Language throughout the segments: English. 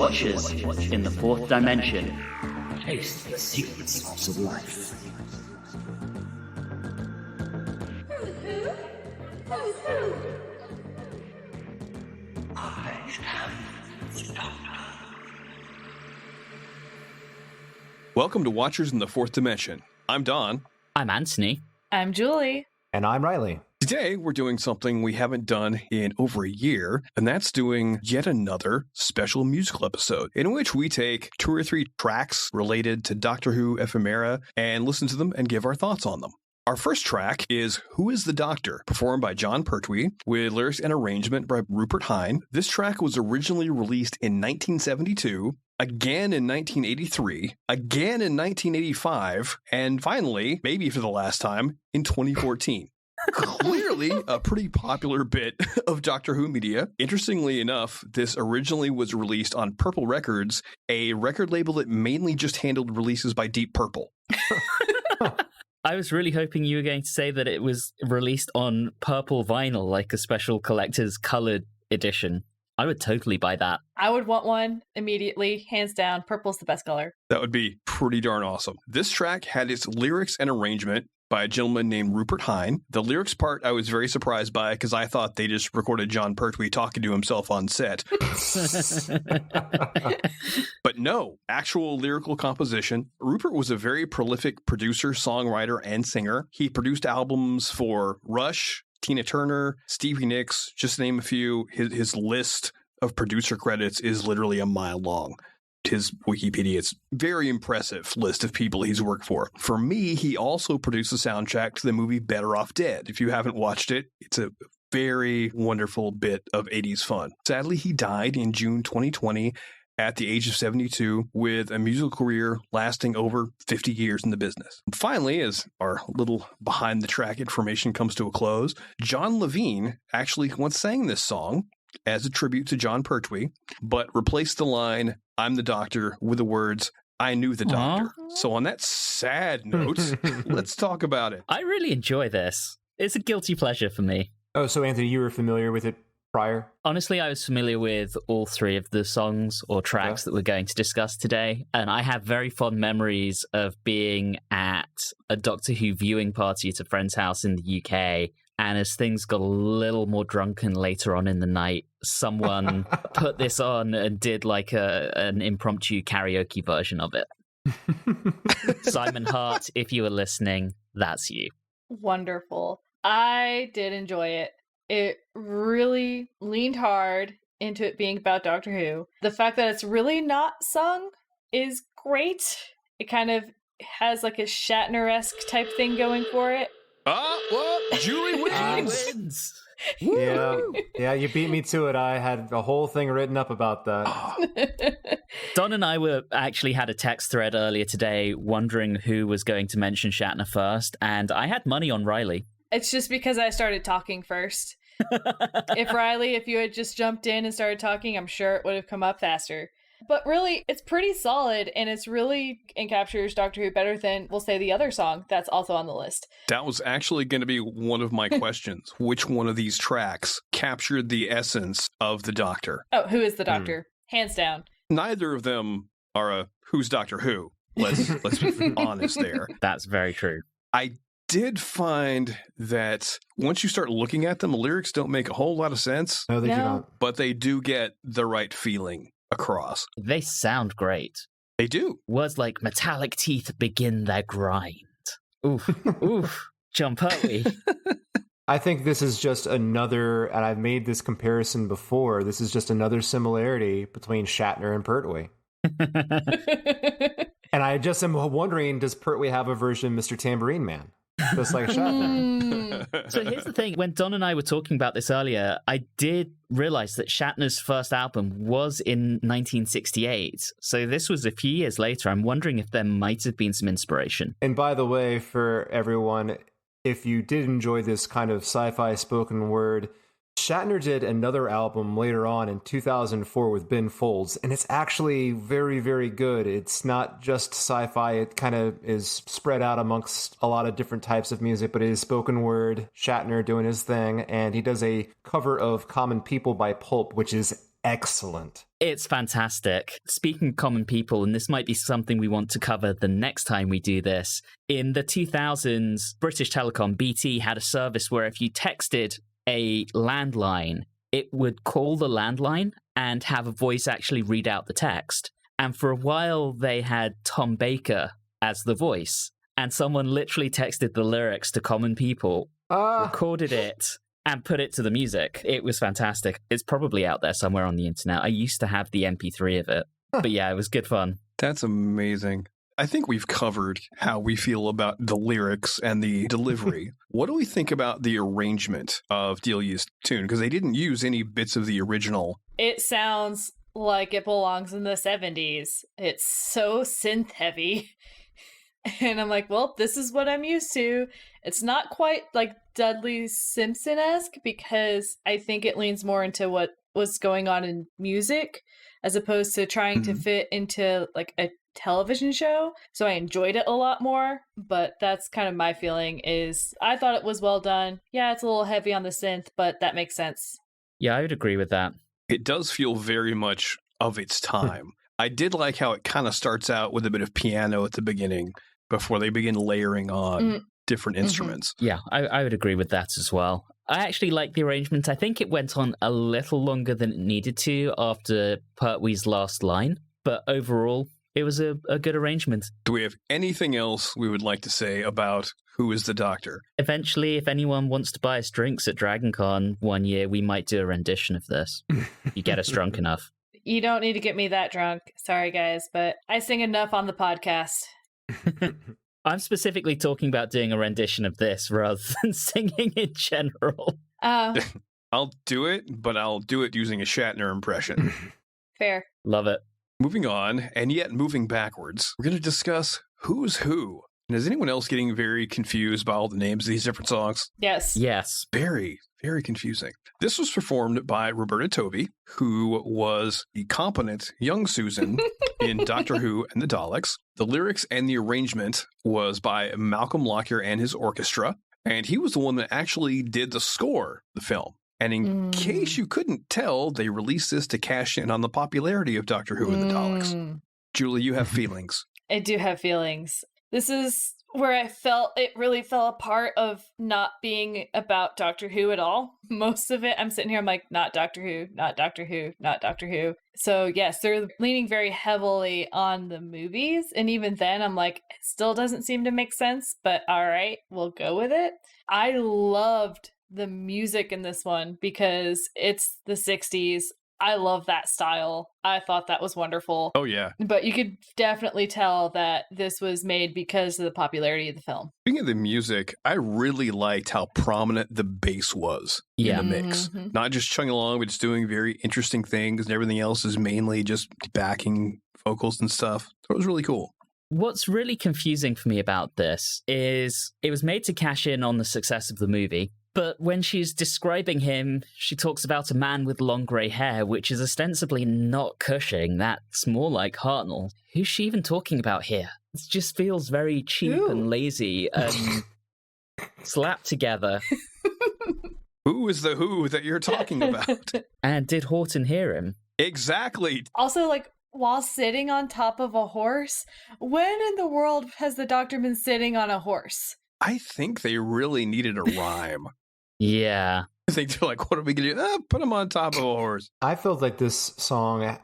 Watchers in the fourth dimension. Taste the secret sauce of life. I am the Doctor. Welcome to Watchers in the Fourth Dimension. I'm Don. I'm Anthony. I'm Julie. And I'm Riley. Today, we're doing something we haven't done in over a year, and that's doing yet another special musical episode in which we take 2 or 3 tracks related to Doctor Who ephemera and listen to them and give our thoughts on them. Our first track is Who is the Doctor, performed by Jon Pertwee, with lyrics and arrangement by Rupert Hine. This track was originally released in 1972, again in 1983, again in 1985, and finally, maybe for the last time, in 2014. Clearly a pretty popular bit of Doctor Who media. Interestingly enough, this originally was released on Purple Records, a record label that mainly just handled releases by Deep Purple. I was really hoping you were going to say that it was released on purple vinyl, like a special collector's colored edition. I would totally buy that. I would want one immediately, hands down. Purple's the best color. That would be pretty darn awesome. This track had its lyrics and arrangement by a gentleman named Rupert Hine. The lyrics part I was very surprised by because I thought they just recorded Jon Pertwee talking to himself on set. But no, actual lyrical composition. Rupert was a very prolific producer, songwriter, and singer. He produced albums for Rush, Tina Turner, Stevie Nicks, just to name a few. His list of producer credits is literally a mile long. His Wikipedia, it's very impressive list of people he's worked for. For me, he also produced the soundtrack to the movie Better Off Dead. If you haven't watched it, it's a very wonderful bit of 80s fun. Sadly, he died in June 2020 at the age of 72 with a musical career lasting over 50 years in the business. Finally, as our little behind the track information comes to a close, John Levine actually once sang this song as a tribute to Jon Pertwee, but replaced the line, "I'm the Doctor," with the words, "I knew the Doctor." So on that sad note, let's talk about it. I really enjoy this. It's a guilty pleasure for me. Oh, so Anthony, you were familiar with it prior? Honestly, I was familiar with all 3 of the songs or tracks that we're going to discuss today, and I have very fond memories of being at a Doctor Who viewing party at a friend's house in the UK. And as things got a little more drunken later on in the night, someone put this on and did like an impromptu karaoke version of it. Simon Hart, if you were listening, that's you. Wonderful. I did enjoy it. It really leaned hard into it being about Doctor Who. The fact that it's really not sung is great. It kind of has like a Shatner-esque type thing going for it. Well, Julie wins. Yeah, you beat me to it. I had a whole thing written up about that. Don and I actually had a text thread earlier today wondering who was going to mention Shatner first, and I had money on Riley. It's just because I started talking first. If you had just jumped in and started talking, I'm sure it would have come up faster. But really, it's pretty solid, and it's really encaptures Doctor Who better than, we'll say, the other song that's also on the list. That was actually going to be one of my questions. Which one of these tracks captured the essence of the Doctor? Oh, Who is the Doctor? Hands down. Neither of them are a Who's Doctor Who. Let's be honest there. That's very true. I did find that once you start looking at them, the lyrics don't make a whole lot of sense. No, they do not. But they do get the right feeling across. They sound great. They do. Words like metallic teeth begin their grind. Oof, oof, Jon Pertwee. I think this is just another, and I've made this comparison before, this is just another similarity between Shatner and Pertwee. And I just am wondering, does Pertwee have a version of Mr. Tambourine Man? Just like Shatner. So here's the thing. When Don and I were talking about this earlier, I did realize that Shatner's first album was in 1968. So this was a few years later. I'm wondering if there might have been some inspiration. And by the way, for everyone, if you did enjoy this kind of sci-fi spoken word, Shatner did another album later on in 2004 with Ben Folds, and it's actually very, very good. It's not just sci-fi. It kind of is spread out amongst a lot of different types of music, but it is spoken word, Shatner doing his thing, and he does a cover of Common People by Pulp, which is excellent. It's fantastic. Speaking of common people, and this might be something we want to cover the next time we do this, in the 2000s, British Telecom, BT, had a service where if you texted a landline, it would call the landline and have a voice actually read out the text. And for a while, they had Tom Baker as the voice. And someone literally texted the lyrics to common people, recorded it, and put it to the music. It was fantastic. It's probably out there somewhere on the internet. I used to have the MP3 of it. But yeah, it was good fun. That's amazing. I think we've covered how we feel about the lyrics and the delivery. What do we think about the arrangement of Delia's tune? Because they didn't use any bits of the original. It sounds like it belongs in the 70s. It's so synth heavy. And I'm like, well, this is what I'm used to. It's not quite like Dudley Simpson-esque because I think it leans more into what was going on in music as opposed to trying to fit into like a television show. So I enjoyed it a lot more, but that's kind of my feeling is I thought it was well done. Yeah, it's a little heavy on the synth, but that makes sense. Yeah, I would agree with that. It does feel very much of its time. I did like how it kind of starts out with a bit of piano at the beginning before they begin layering on different instruments. Yeah, I would agree with that as well. I actually like the arrangement. I think it went on a little longer than it needed to after Pertwee's last line, but overall, it was a good arrangement. Do we have anything else we would like to say about Who is the Doctor? Eventually, if anyone wants to buy us drinks at DragonCon one year, we might do a rendition of this. You get us drunk enough. You don't need to get me that drunk. Sorry, guys, but I sing enough on the podcast. I'm specifically talking about doing a rendition of this rather than singing in general. I'll do it, but I'll do it using a Shatner impression. Fair. Love it. Moving on, and yet moving backwards, we're going to discuss Who's Who. And is anyone else getting very confused by all the names of these different songs? Yes. Yes. Very, very confusing. This was performed by Roberta Tovey, who was the competent young Susan in Doctor Who and the Daleks. The lyrics and the arrangement was by Malcolm Lockyer and his orchestra, and he was the one that actually did the score of the film. And in case you couldn't tell, they released this to cash in on the popularity of Doctor Who and the Daleks. Julie, you have feelings. I do have feelings. This is where I felt it really fell apart of not being about Doctor Who at all. Most of it, I'm sitting here, I'm like, not Doctor Who, not Doctor Who, not Doctor Who. So yes, they're leaning very heavily on the movies. And even then, I'm like, it still doesn't seem to make sense, but all right, we'll go with it. I loved the music in this one because it's the 60s. I love that style. I thought that was wonderful. Oh, yeah. But you could definitely tell that this was made because of the popularity of the film. Speaking of the music, I really liked how prominent the bass was in the mix. Not just chugging along, but just doing very interesting things, and everything else is mainly just backing vocals and stuff. So it was really cool. What's really confusing for me about this is it was made to cash in on the success of the movie. But when she's describing him, she talks about a man with long grey hair, which is ostensibly not Cushing. That's more like Hartnell. Who's she even talking about here? It just feels very cheap and lazy and slapped together. Who is the Who that you're talking about? And did Horton hear him? Exactly. Also, like, while sitting on top of a horse, when in the world has the Doctor been sitting on a horse? I think they really needed a rhyme. Yeah. I think they're like, what are we going to do? Put him on top of a horse. I felt like this song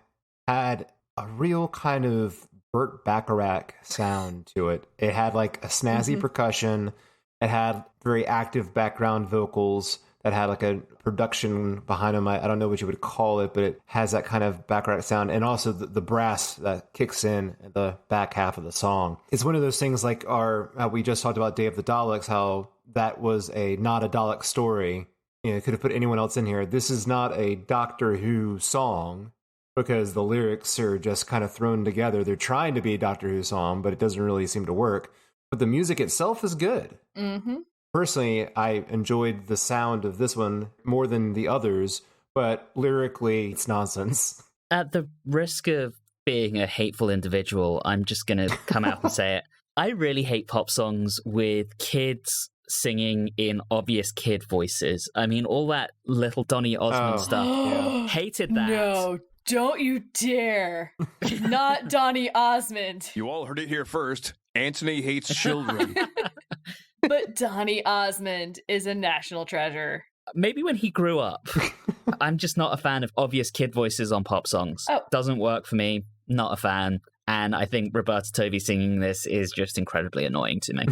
had a real kind of Burt Bacharach sound to it. It had like a snazzy percussion. It had very active background vocals that had like a production behind them. I don't know what you would call it, but it has that kind of Bacharach sound. And also the brass that kicks in at the back half of the song. It's one of those things like we just talked about Day of the Daleks, how that was not a Dalek story. You know, it could have put anyone else in here. This is not a Doctor Who song because the lyrics are just kind of thrown together. They're trying to be a Doctor Who song, but it doesn't really seem to work. But the music itself is good. Personally, I enjoyed the sound of this one more than the others, but lyrically, it's nonsense. At the risk of being a hateful individual, I'm just going to come out and say it. I really hate pop songs with kids singing in obvious kid voices. I mean, all that little Donny Osmond stuff. Yeah. Hated that. No, don't you dare. Not Donny Osmond. You all heard it here first. Anthony hates children. But Donny Osmond is a national treasure. Maybe when he grew up. I'm just not a fan of obvious kid voices on pop songs. Oh. Doesn't work for me. Not a fan. And I think Roberta Tovey singing this is just incredibly annoying to me.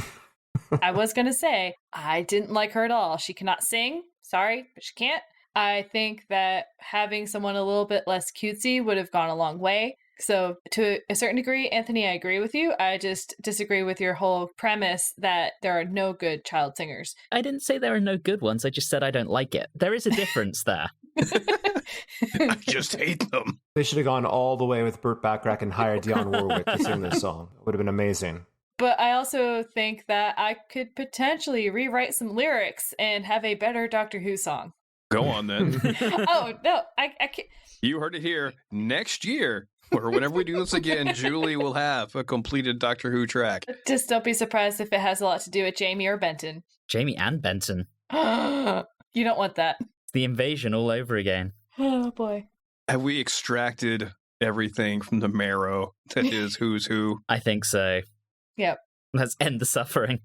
I was going to say, I didn't like her at all. She cannot sing. Sorry, but she can't. I think that having someone a little bit less cutesy would have gone a long way. So to a certain degree, Anthony, I agree with you. I just disagree with your whole premise that there are no good child singers. I didn't say there are no good ones. I just said I don't like it. There is a difference there. I just hate them. They should have gone all the way with Burt Bacharach and hired Dionne Warwick to sing this song. It would have been amazing. But I also think that I could potentially rewrite some lyrics and have a better Doctor Who song. Go on then. Oh, no, I can't. You heard it here. Next year, or whenever we do this again, Julie will have a completed Doctor Who track. Just don't be surprised if it has a lot to do with Jamie or Benton. Jamie and Benton. You don't want that. It's the invasion all over again. Oh, boy. Have we extracted everything from the marrow that is Who's Who? I think so. Yep. Let's end the suffering.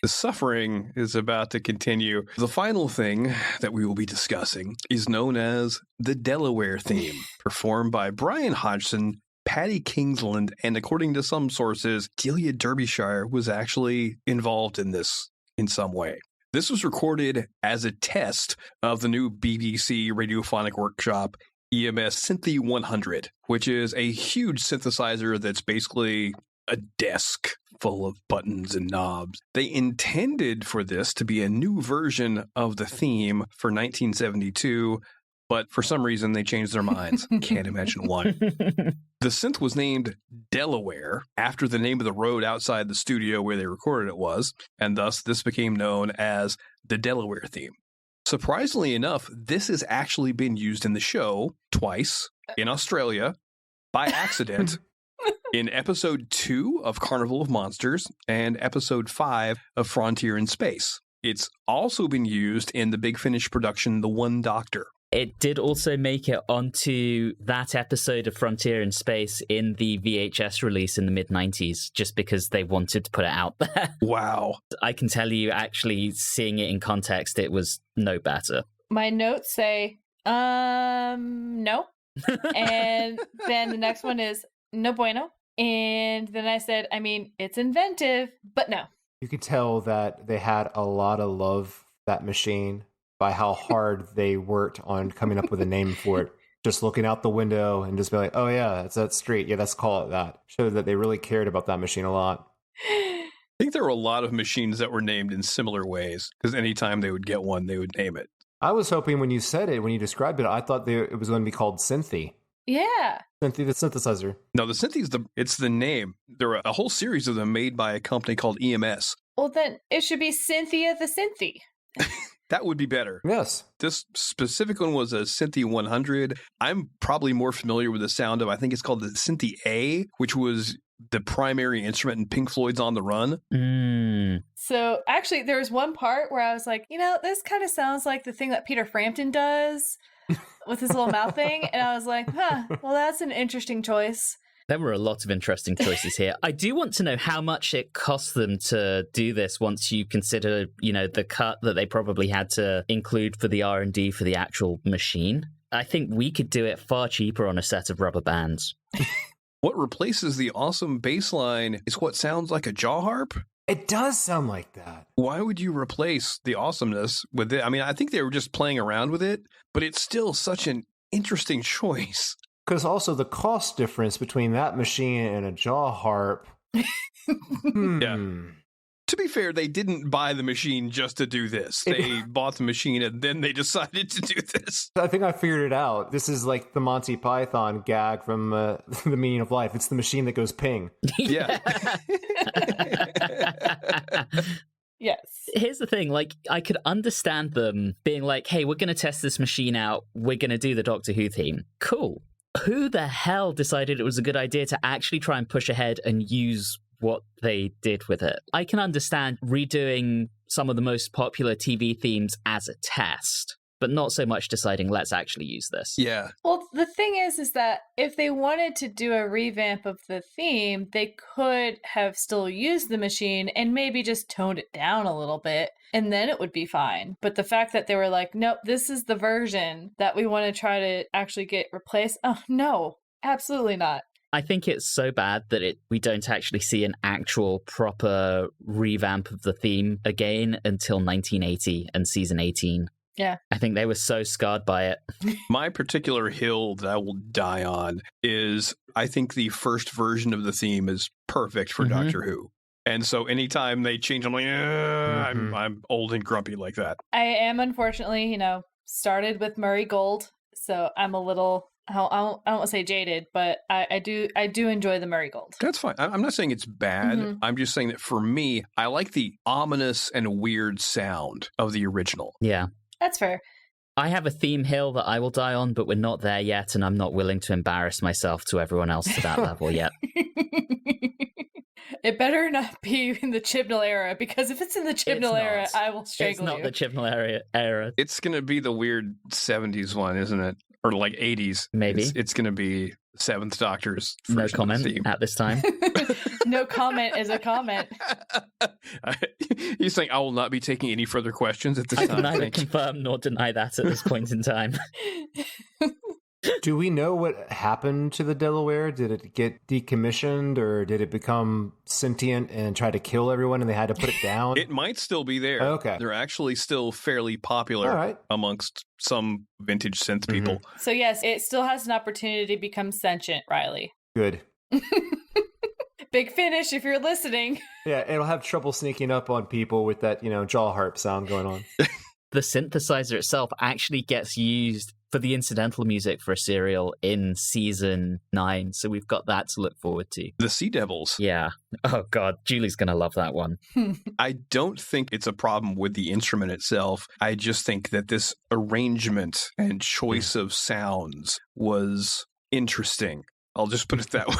The suffering is about to continue. The final thing that we will be discussing is known as the Delaware theme, performed by Brian Hodgson, Paddy Kingsland, and according to some sources, Delia Derbyshire was actually involved in this in some way. This was recorded as a test of the new BBC radiophonic workshop EMS Synthi 100, which is a huge synthesizer that's basically a desk full of buttons and knobs. They intended for this to be a new version of the theme for 1972, but for some reason they changed their minds. Can't imagine why. The synth was named Delaware after the name of the road outside the studio where they recorded it was, and thus this became known as the Delaware theme. Surprisingly enough, this has actually been used in the show twice in Australia by accident. In episode 2 of Carnival of Monsters and episode 5 of Frontier in Space. It's also been used in the Big Finish production, The One Doctor. It did also make it onto that episode of Frontier in Space in the VHS release in the mid-90s, just because they wanted to put it out there. Wow. I can tell you, actually, seeing it in context, it was no better. My notes say, no. And then the next one is, no bueno. And then I said, I mean, it's inventive, but no. You could tell that they had a lot of love for that machine by how hard they worked on coming up with a name for it. Just looking out the window and just be like, oh yeah, that's that street. Yeah, let's call it that. Showed that they really cared about that machine a lot. I think there were a lot of machines that were named in similar ways, because anytime they would get one, they would name it. I was hoping when you said it, when you described it, I thought it was going to be called Synthi. Yeah. Synthi the synthesizer. No, the Synthi's it's the name. There are a whole series of them made by a company called EMS. Well, then it should be Cynthia the Synthi. That would be better. Yes. This specific one was a Synthi 100. I'm probably more familiar with the sound of, I think it's called the Synthi A, which was the primary instrument in Pink Floyd's On the Run. So actually, there was one part where I was like, this kind of sounds like the thing that Peter Frampton does with his little mouth thing. And I was like, well, that's an interesting choice. There were a lot of interesting choices here. I do want to know how much it cost them to do this once you consider, the cut that they probably had to include for the R&D for the actual machine. I think we could do it far cheaper on a set of rubber bands. What replaces the awesome bass line is what sounds like a jaw harp. It does sound like that. Why would you replace the awesomeness with it? I mean, I think they were just playing around with it, but it's still such an interesting choice. Because also the cost difference between that machine and a jaw harp. Yeah. To be fair, they didn't buy the machine just to do this. They bought the machine and then they decided to do this. I think I figured it out. This is like the Monty Python gag from The Meaning of Life. It's the machine that goes ping. Yeah. Yes. Here's the thing, I could understand them being like, hey, we're going to test this machine out. We're going to do the Doctor Who theme. Cool. Who the hell decided it was a good idea to actually try and push ahead and use what they did with it. I can understand redoing some of the most popular TV themes as a test, but not so much deciding, let's actually use this. Yeah. Well, the thing is that if they wanted to do a revamp of the theme, they could have still used the machine and maybe just toned it down a little bit, and then it would be fine. But the fact that they were like, nope, this is the version that we want to try to actually get replaced. Oh, no, absolutely not. I think it's so bad that we don't actually see an actual proper revamp of the theme again until 1980 and season 18. Yeah. I think they were so scarred by it. My particular hill that I will die on is I think the first version of the theme is perfect for Doctor Who. And so anytime they change, I'm like, I'm old and grumpy like that. I am, unfortunately, started with Murray Gold, so I'm a little... I don't want to say jaded, but I do enjoy the Murray Gold. That's fine. I'm not saying it's bad. I'm just saying that for me, I like the ominous and weird sound of the original. Yeah. That's fair. I have a theme hill that I will die on, but we're not there yet, and I'm not willing to embarrass myself to everyone else to that level yet. It better not be in the Chibnall era, because if it's in the Chibnall era, I will strangle It's not you. the Chibnall era. It's going to be the weird 70s one, isn't it? Or like 80s. Maybe. It's going to be Seventh Doctor's No version of comment the theme. at this time. No comment is a comment. He's saying, I will not be taking any further questions at this I time. can neither Thank you. confirm nor deny that at this point in time. Do we know what happened to the Delaware? Did it get decommissioned, or did it become sentient and try to kill everyone and they had to put it down? It might still be there. Okay. They're actually still fairly popular All right. amongst some vintage synth people. So yes, it still has an opportunity to become sentient, Riley. Good. Big Finish, if you're listening. Yeah, it'll have trouble sneaking up on people with that, jaw harp sound going on. The synthesizer itself actually gets used for the incidental music for a serial in season 9, so we've got that to look forward to. The Sea Devils. Yeah. Oh god, Julie's gonna love that one. I don't think it's a problem with the instrument itself. I just think that this arrangement and choice of sounds was interesting. I'll just put it that way.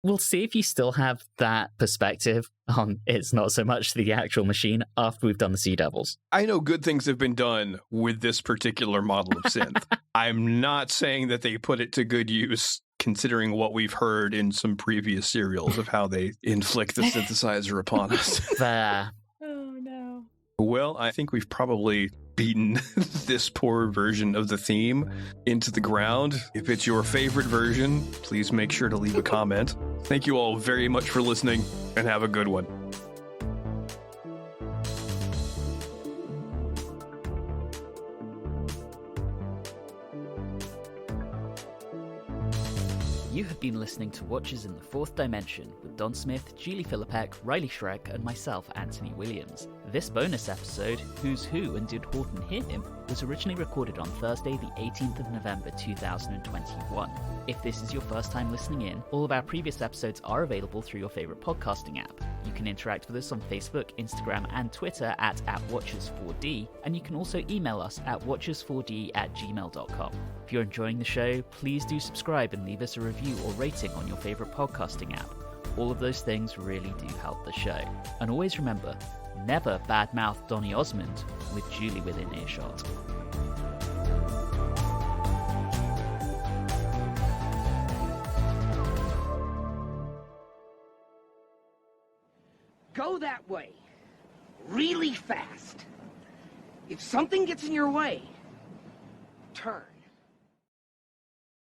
We'll see if you still have that perspective on it's not so much the actual machine after we've done the Sea Devils. I know good things have been done with this particular model of synth. I'm not saying that they put it to good use, considering what we've heard in some previous serials of how they inflict the synthesizer upon us. There. Oh no. Well, I think we've probably beaten this poor version of the theme into the ground. If it's your favorite version, please make sure to leave a comment. Thank you all very much for listening, and have a good one. You have been listening to Watchers in the Fourth Dimension with Don Smith, Julie Philippek, Riley Schreck, and myself, Anthony Williams. This bonus episode, Who's Who and Did Horton Hear Him?, was originally recorded on Thursday, the 18th of November 2021. If this is your first time listening in, all of our previous episodes are available through your favorite podcasting app. You can interact with us on Facebook, Instagram, and Twitter at Watchers4D, and you can also email us at watchers4d@gmail.com. If you're enjoying the show, please do subscribe and leave us a review or rating on your favorite podcasting app. All of those things really do help the show. And always remember, never badmouth Donny Osmond with Julie within earshot. Go that way, really fast. If something gets in your way, turn.